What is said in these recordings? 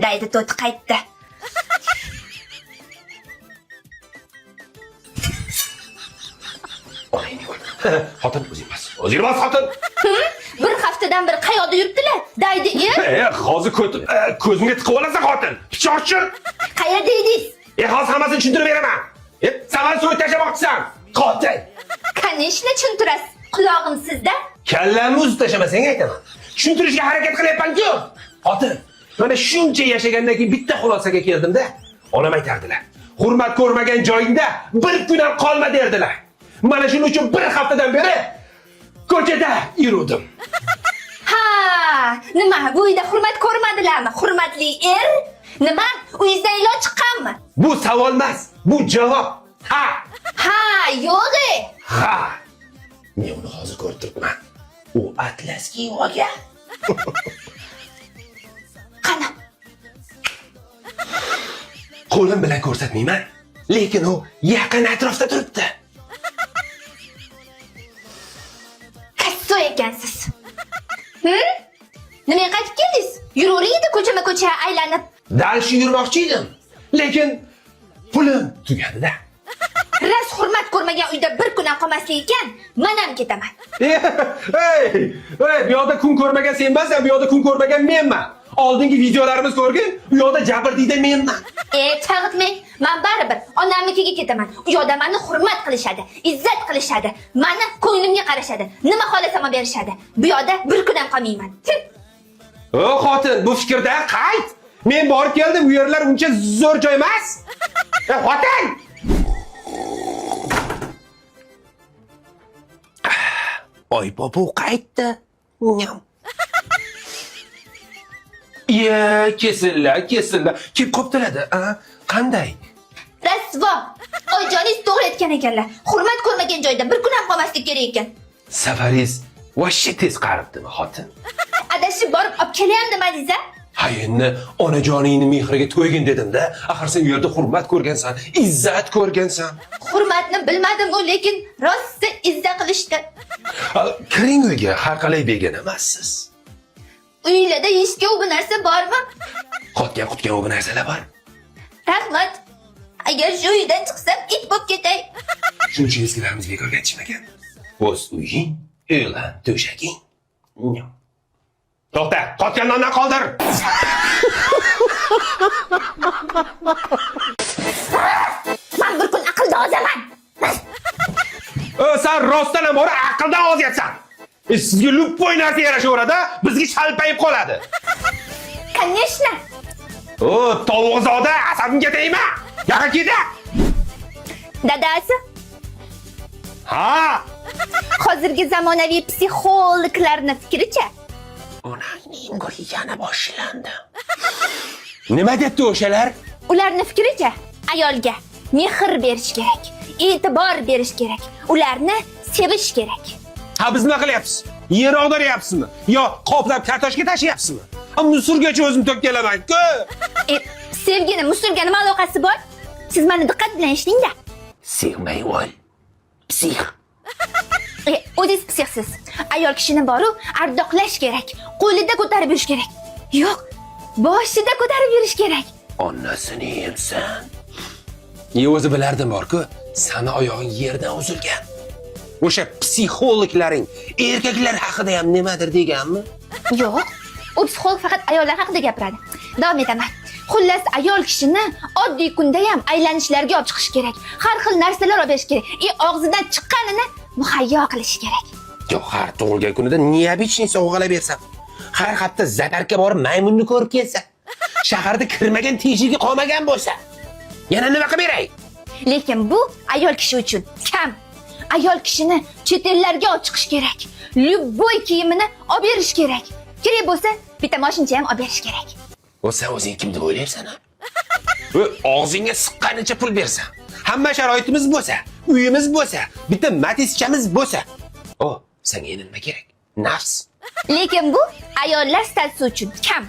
deydi to'ti qaytdi. Xotin o'zing bas xotin. Bir haftadan beri qayoqda yuribdilar? Deydi Hozir ko'zimga tiqib olasan xotin. Pichoqchi. Qayerda edingiz? Hozir hammasini tushuntirib beraman. Saman so'yib tashlamoqchisan. Qotil. Kanishni tushuntirasiz. Qulog'im sizda. Kallamni uzib tashlamasang aytaman. Tushuntirishga harakat qilyapman-ku. Xotin, mana shuncha yashagandan keyin bitta xulosaga keldim-da. Onam aytardilar. Hurmat ko'rmagan joyingda bir kun ham qolma derdilar. Mana shuning uchun bir haftadan beri ko'chada yurdim. Ha, nima? Bu uyda hurmat ko'rmadilarmi? Hurmatli er? Nima? Uyingizdan iloj chiqqanmi? Bu savol emas, bu javob. Ha. Ha, yo'q. Ha. Men uni hozir ko'rib turibman. U atlas kiyib olgan. Qani? Qo'lim bilan ko'rsatmayman, lekin u yaqin atrofda turibdi. Kasso ekansiz. Nimaga qaytib keldingiz? Yuravering edi ko'chama-ko'cha aylanib. Dal shu yurmoqchi edim, lekin pulim tugadi-da. Ras hurmat ko'rmagan uyda bir kun ham qolmaslik ekan, men ham ketaman. Hey, bu yoqda kun ko'rmagan sen emassan, bu yoqda kun ko'rmagan menman. Oldingi videolarimiz ko'rgin, u yoqda jabrdiyda menman. Chag'itmang, men baribir onamnikiga ketaman. U yoqda meni hurmat qilishadi, izzat qilishadi, meni ko'nglimga qarashadi, nima xohlasam berishadi. Bu yoqda bir kun ham qolmayman. Xotin, bu fikrda qayt. Men borib keldim, bu yerlar uncha zo'r joy emas. Xotin! Oy bobo qaytdi. Kesinlar. Kim qoptiladi? Qanday? Rasvo. Oyijoningiz to'g'ri aytgan ekanlar. Hurmat ko'rmagan joyda bir kun ham qolmaslik kerak ekan. Safaringiz vashshi tez qaribdimi, xotin? Adashib borib olib kelyapti Madiza. Ha endi onajoningni mehriga to'ygin dedim-da. Axir sen u yerda hurmat ko'rgansan, izzat ko'rgansan. Hurmatni bilmadim-ku, lekin rosti izzat qilishdi. Kiring uyga, har qalay begona emassiz. Uylarda yeyishga u narsa bormi? Qotgan u narsalar bor. Rahmat. Agar shu uydan chiqsam, it bo'lib ketay. Shuning uchun eskilarimiz bekorga aytishmagan. O'z uying, o'lan to'shaging. To'xta, qotgan nondan qoldir. Men bir kun aqlda ozaman. Sen rostdan ham bor aqldan ozyapsan. Sizga lupoy narsa yarashaveradi, bizga shalpayib qoladi. Конечно. Tovuqzoda, asabimga tegma. Yoqa keta. Dadasi? Ha. Hozirgi zamonaviy psixologlarning fikricha, onangning guli yana boshlandi. Nima debdi o'shalar? Ularning fikricha, ayolga mehr berish kerak, e'tibor berish kerak, ularni sevish kerak. Ha, biz nima qilyapsiz? Yer og'daryapsizmi? Yo, qoplab kartoshka tashiyapsizmi? Musurgacha o'zim to'kkalaman-ku. Sevgini musurga nima aloqasi bor? Siz meni diqqat bilan eshiting-da. Sevmay ol. Psix. O'zingiz psixsiz. Ayol kishini boru ardoqlash kerak, qo'lida ko'tarib yurish kerak. Yo'q, boshida ko'tarib yurish kerak. Onasini yemsan. O'zi bilardim bor-ku, sani oyog'ing yerdan uzilgan. O'sha psixologlaring erkaklar haqida ham nimadir deganmi? Yo'q, u psixolog faqat ayollar haqida gapiradi. Davom etaman. Xullas, ayol kishini oddiy kunda ham aylanishlarga olib chiqish kerak. Har xil narsalar olib berish kerak. Og'zidan chiqqanini muhayyo qilish kerak. Yo'q, har tug'ilgan kunida neobичный sovg'alar bersam, har hafta zatarga borib maymunni ko'rib kelsa, shaharda kirmagan teshigi qolmagan bo'lsa, yana nima qilib beray? Lekin bu ayol kishi uchun kam. Ayol kishini chet ellarga olib chiqish kerak. Любой kiyimini olib berish kerak. Kerak bo'lsa, bitta mashincha ham olib berish kerak. Sen o'zing kim deb o'ylayapsan? Og'zingga siqqanicha pul bersan, hamma sharoitimiz bo'lsa, uyimiz bo'lsa, bitta matischamiz bo'lsa, senga nima kerak? Nafs. Lekin bu ayollar statisi uchun kam.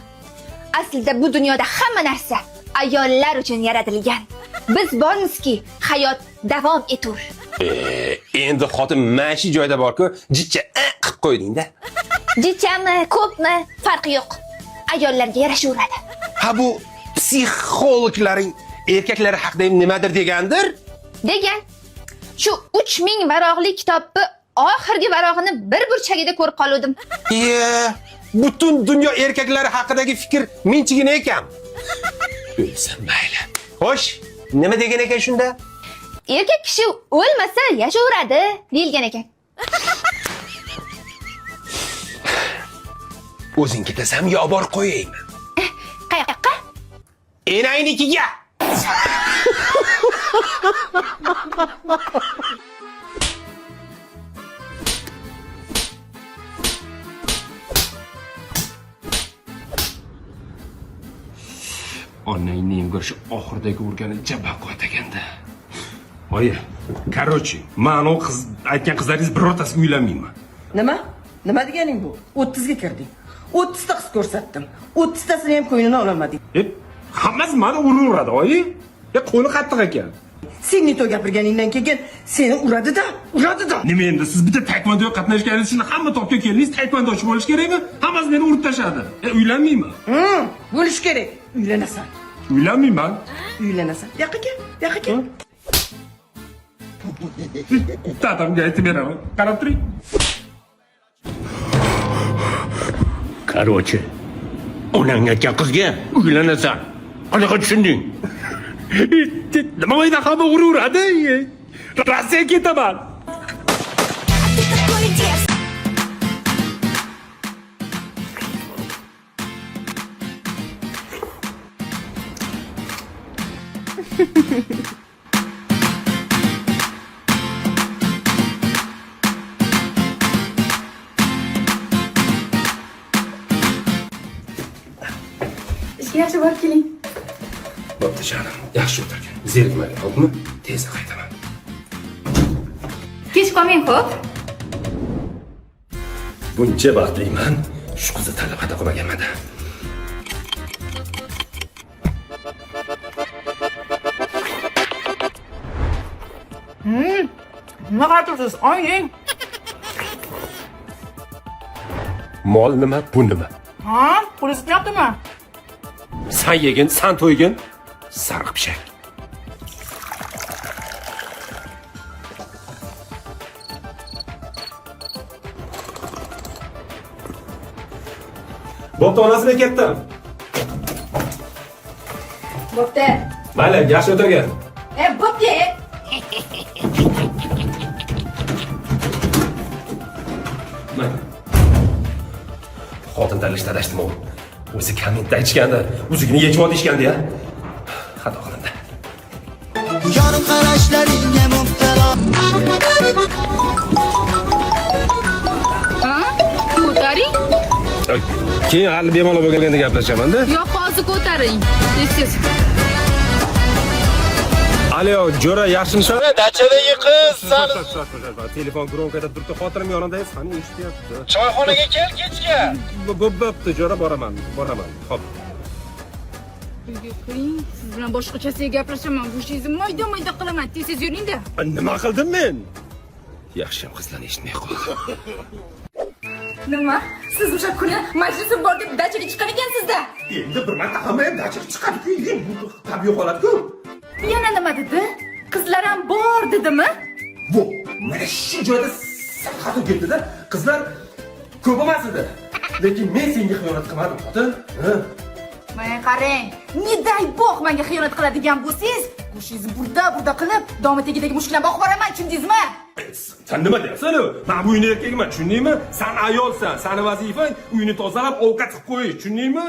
Aslida bu dunyoda hamma narsa ayollar uchun yaratilgan. Biz bormizki, hayot davom etur. Endi xotin mashi joyda bor-ku, jichcha qilib qo'yding-da. Jichami, ko'pmi, farqi yo'q. Ayollarga yarashaveradi. Ha bu psixologlaring erkaklar haqida nimadir degandir? Degan. Shu 3000 varaqli kitobni oxirgi varog'ini bir burchagida ko'rib qoldim. Butun dunyo erkaklari haqidagi fikr menchigina ekan. O'lsam mayli. Xo'sh, nima degan ekan shunda? Erkak kishi o'lmasa yashaveradi, deyilgan ekan. O'zing ketasan yo borib qo'yaymi? Qayoqqa? Enaynikiga. Onangning go'shi oxirdagi urgani jabaqat ekanda. Oyi, короче, men o qiz aytgan qizlaringiz birortasi uylanmayman. Nima? Nima deganing bu? 30 ga kirding. 30 ta qiz ko'rsatdim. 30 tasini ham ko'nglini olamading. Hammasi meni uraveradi, oyi. Qo'li qattiq ekan. Sen neto gapirganingdan keyin seni uradi-da. Nima endi siz bitta taekvondoga qatnashganingiz uchun hamma topga keldingiz, taekvondochi bo'lish kerakmi? Hammasi meni urib tashadi. Uylanmayman. Bo'lish kerak. Uylanasan. Uylanmayman. Uylanasan. Yoqqa kel. Yoqqa kel. Tatamga aytib beraman. Qarab turing. Короче, onang aytgan qizga uylanasan. Qanaqa tushunding? Nima o'yda hamma uraveradi? Rossiyaga ketaman. Yaxshi borib keling. Bo'pti jonim, yaxshi o'tirgin. Zerikmang, xo'pmi? Tezda qaytaman. Kech qolmang, xo'p? Buncha baxtliman, shu qizni talab xato qilmaganman-da. Nima qarabsiz? Oying. Mol nima, bu nima? Ha? Qo'lingiz yoqdimi? San yegin, san to'ygin. Sariq pishak. Bo'pti, onasini ketdim. Bo'pti. Mayli, yaxshi o'tirgin. Bo'pti. Xotin tanlashda adashdimi u? O'zi kommentda aytishgandi, o'zigini yechib olishgandi-ya. Xato qilindi. Yorim qarashlaringga mubtalo. Ko'taring. Keyin hali bemalol bo'lganda gaplashaman-da. Yo'q, hozir ko'taring. Tez. Alo, Jo'ra, yaxshimsan? Dachadagi qiz sal Telefon gronkada turibdi, xotirim yonimda, seni eshityapti. choyxonaga kel kechga. Bo'pti, Jo'ra, boraman. Xo'p. Uyga kiring. Siz bilan boshqachasiga gaplashaman. G'ushingizni mayda qilaman. Tez yuring-da. Nima qildim men? Yaxshiyam qizlarni eshitmay qoldi. Nima? Siz o'sha kuni majlisga bor deb dachaga chiqqan ekansiz-da. Endi bir marta hamma ham dachiq chiqadi-ku, bu tabiiy holat-ku. Yana nima dedi? Qizlar ham bor dedimi? Bu mana shu joyda xato ketdi-da. Qizlar ko'p emas edi. Lekin men senga xiyonat qilmadim, xotin. Mana qarang. Niday bog' menga xiyonat qiladigan bo'lsangiz, g'ushingizni burda qilib, domi tagidagi mushuklarni boqib boraman, tushundingizmi? Sen nima deyapsan? Men bu uyni erkagman, tushundingmi? Sen ayolsan, seni vazifang uyni tozalab, ovqat qilib qo'yish, tushundingmi?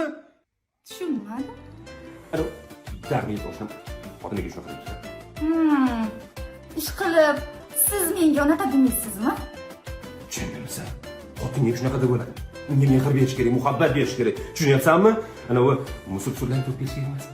Tushunmadim. Alo, darmiy bo'lsin. Xotiniga shunaqa deyapsan. Ish qilib, siz menga unaqa demaysizmi? Tushundingmi sen? Xotinga shunaqa deb bo'ladi. Unga mehr berish kerak, muhabbat berish kerak. Tushunyapsanmi? Ana u musul-suldan to'p berish kerak emas.